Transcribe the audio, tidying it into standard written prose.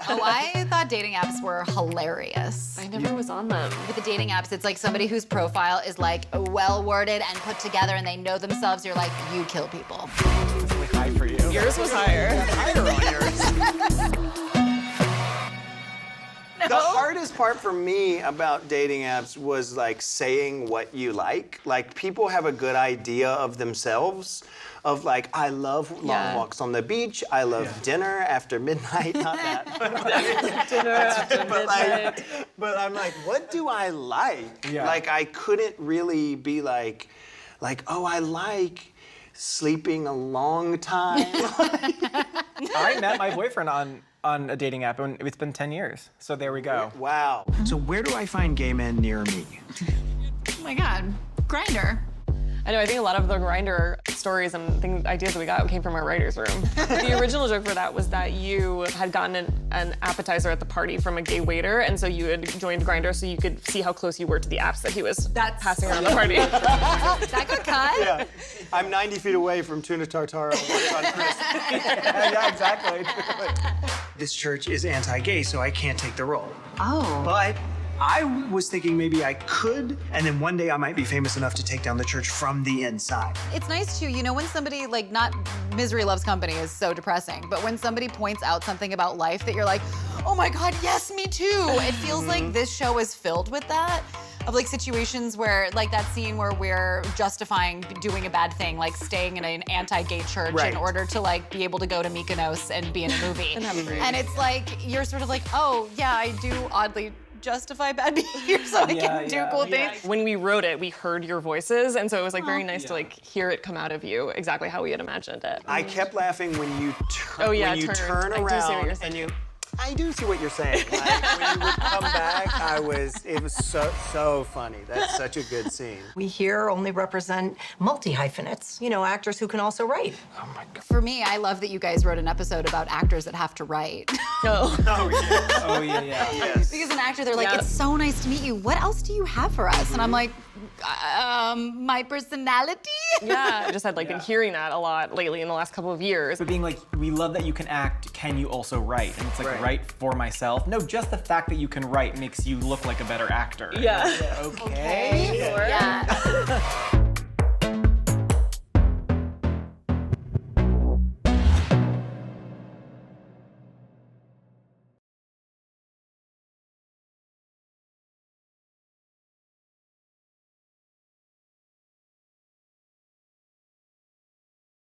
Oh, I thought dating apps were hilarious. I never was on them. With the dating apps, it's like somebody whose profile is like well-worded and put together and they know themselves. You're like, you kill people. It's really high for you. Yours was higher. Higher on yours. The hardest part for me about dating apps was like saying what you like. Like people have a good idea of themselves, of like, I love long walks on the beach. I love dinner after midnight. Not that. Dinner after midnight. But I'm like, what do I like? Yeah. Like I couldn't really be like, oh, I like sleeping a long time. I met my boyfriend on a dating app, and it's been 10 years. So there we go. Wow. So where do I find gay men near me? Oh my God, Grindr. I know, I think a lot of the Grindr stories and ideas that we got came from our writer's room. The original joke for that was that you had gotten an appetizer at the party from a gay waiter, and so you had joined Grindr so you could see how close you were to the apps that he was passing around the party. That got cut? Yeah. I'm 90 feet away from tuna tartare on Chris. Yeah, exactly. This church is anti-gay, so I can't take the role. Oh. But I was thinking maybe I could, and then one day I might be famous enough to take down the church from the inside. It's nice too, you know, when somebody, like, not Misery Loves Company is so depressing, but when somebody points out something about life that you're like, oh my God, yes, me too. It feels like this show is filled with that. Of like situations where, like that scene where we're justifying doing a bad thing, like staying in an anti-gay church in order to like be able to go to Mykonos and be in a movie. And it's like, you're sort of like, oh yeah, I do oddly justify bad behavior so I can do cool things. When we wrote it, we heard your voices, and so it was like very nice to like hear it come out of you exactly how we had imagined it. I kept laughing when you turn turn around and you. I do see what you're saying. Like, when you would come back, it was so funny. That's such a good scene. We here only represent multi-hyphenates, you know, actors who can also write. Oh my God. For me, I love that you guys wrote an episode about actors that have to write. No. Oh yeah. Oh, yeah. Yes. Because an actor, they're like, it's so nice to meet you. What else do you have for us? And I'm like, my personality? Yeah, I just had like been hearing that a lot lately in the last couple of years. But being like, we love that you can act, can you also write? And it's like, write for myself. No, just the fact that you can write makes you look like a better actor. Yeah. Okay. Yeah.